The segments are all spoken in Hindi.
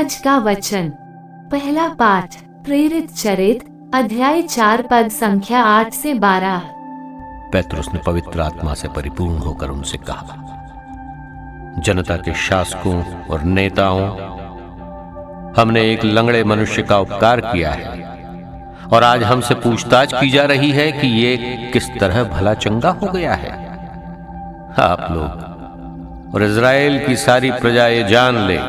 आज का वचन, पहला पाठ प्रेरित चरित अध्याय 4 पद संख्या 8 से 12। पेत्रुस ने पवित्र आत्मा से परिपूर्ण होकर उनसे कहा, जनता के शासकों और नेताओं, हमने एक लंगड़े मनुष्य का उपकार किया है और आज हमसे पूछताछ की जा रही है कि ये किस तरह भला चंगा हो गया है। आप लोग और इज़राइल की सारी प्रजा ये जान ले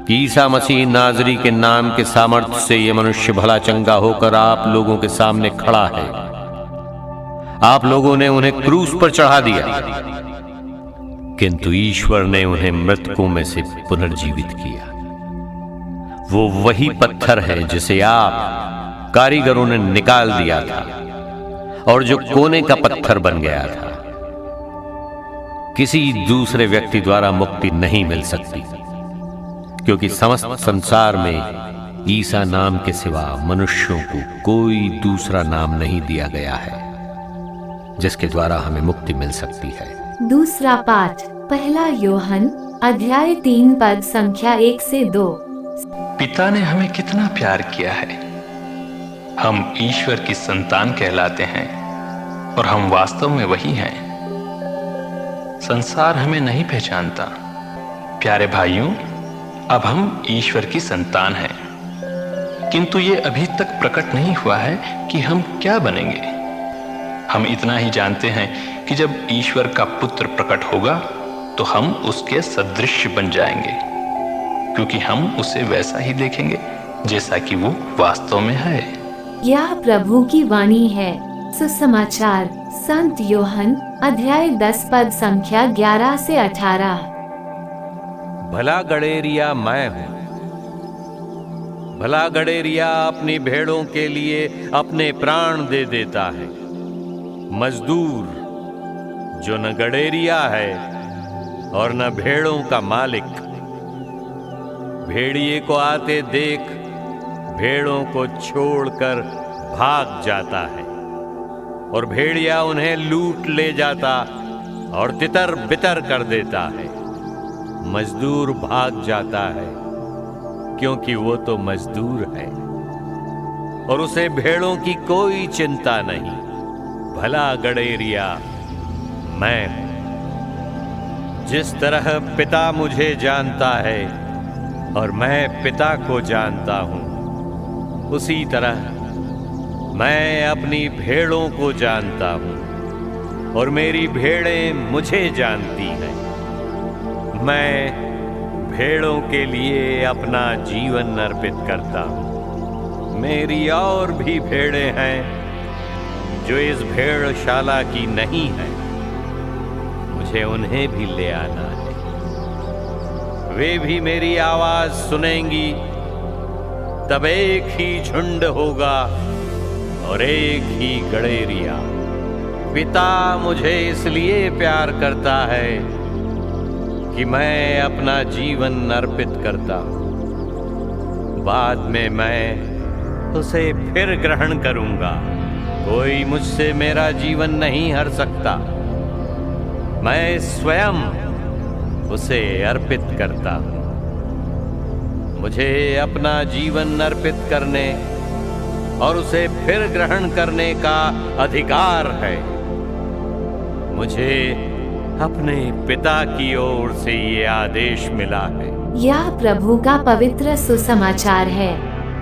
कि ईसा मसीह नाजरी के नाम के सामर्थ्य से ये मनुष्य भला चंगा होकर आप लोगों के सामने खड़ा है। आप लोगों ने उन्हें क्रूस पर चढ़ा दिया, किंतु ईश्वर ने उन्हें मृतकों में से पुनर्जीवित किया। वो वही पत्थर है जिसे आप कारीगरों ने निकाल दिया था और जो कोने का पत्थर बन गया था। किसी दूसरे व्यक्ति द्वारा मुक्ति नहीं मिल सकती, क्योंकि समस्त संसार में ईसा नाम के सिवा मनुष्यों को कोई दूसरा नाम नहीं दिया गया है जिसके द्वारा हमें मुक्ति मिल सकती है। दूसरा पाठ पहला यूहन्ना अध्याय 3 पद संख्या 1 से 2। पिता ने हमें कितना प्यार किया है, हम ईश्वर की संतान कहलाते हैं और हम वास्तव में वही हैं। संसार हमें नहीं पहचानता। प्यारे भाइयों, अब हम ईश्वर की संतान हैं, किंतु ये अभी तक प्रकट नहीं हुआ है कि हम क्या बनेंगे। हम इतना ही जानते हैं कि जब ईश्वर का पुत्र प्रकट होगा तो हम उसके सदृश बन जाएंगे, क्योंकि हम उसे वैसा ही देखेंगे जैसा कि वो वास्तव में है। यह प्रभु की वाणी है। सुसमाचार संत यूहन्ना अध्याय 10 पद संख्या 11 से 18। भला गड़ेरिया मैं हूं। भला गड़ेरिया अपनी भेड़ों के लिए अपने प्राण दे देता है। मजदूर जो न गड़ेरिया है और न भेड़ों का मालिक, भेड़िए को आते देख भेड़ों को छोड़कर भाग जाता है और भेड़िया उन्हें लूट ले जाता और तितर बितर कर देता है। मजदूर भाग जाता है क्योंकि वो तो मजदूर है और उसे भेड़ों की कोई चिंता नहीं। भला गड़ेरिया मैं हूं। जिस तरह पिता मुझे जानता है और मैं पिता को जानता हूं, उसी तरह मैं अपनी भेड़ों को जानता हूं और मेरी भेड़ें मुझे जानती हैं। मैं भेड़ों के लिए अपना जीवन अर्पित करता हूं। मेरी और भी भेड़ें हैं जो इस भेड़शाला की नहीं है, मुझे उन्हें भी ले आना है। वे भी मेरी आवाज सुनेंगी, तब एक ही झुंड होगा और एक ही गड़ेरिया। पिता मुझे इसलिए प्यार करता है कि मैं अपना जीवन अर्पित करता हूं। बाद में मैं उसे फिर ग्रहण करूंगा। कोई मुझसे मेरा जीवन नहीं हर सकता, मैं स्वयं उसे अर्पित करता हूं। मुझे अपना जीवन अर्पित करने और उसे फिर ग्रहण करने का अधिकार है। मुझे अपने पिता की ओर से ये आदेश मिला है। यह प्रभु का पवित्र सुसमाचार है।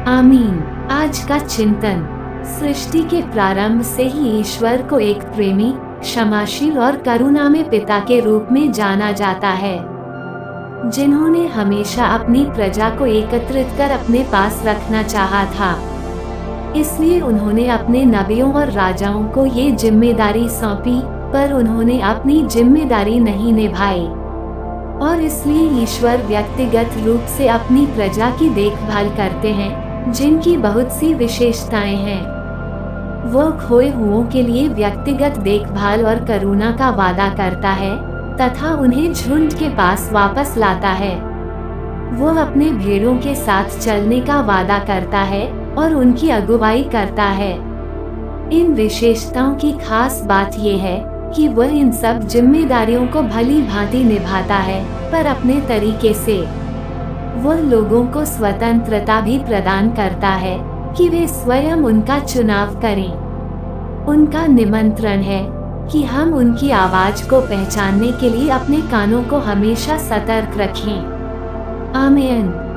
आमीन। आज का चिंतन, सृष्टि के प्रारंभ से ही ईश्वर को एक प्रेमी, क्षमाशील और करुणामय पिता के रूप में जाना जाता है, जिन्होंने हमेशा अपनी प्रजा को एकत्रित कर अपने पास रखना चाहा था। इसलिए उन्होंने अपने नबियों और राजाओं को ये जिम्मेदारी सौंपी, पर उन्होंने अपनी जिम्मेदारी नहीं निभाई और इसलिए ईश्वर व्यक्तिगत रूप से अपनी प्रजा की देखभाल करते हैं, जिनकी बहुत सी विशेषताएं हैं। वो खोए हुओं के लिए व्यक्तिगत देखभाल और करुणा का वादा करता है तथा उन्हें झुंड के पास वापस लाता है। वो अपने भेड़ों के साथ चलने का वादा करता है और उनकी अगुवाई करता है। इन विशेषताओं की खास बात यह है कि वह इन सब जिम्मेदारियों को भली भांति निभाता है, पर अपने तरीके से। वो लोगों को स्वतंत्रता भी प्रदान करता है कि वे स्वयं उनका चुनाव करें। उनका निमंत्रण है कि हम उनकी आवाज को पहचानने के लिए अपने कानों को हमेशा सतर्क रखें। आमीन।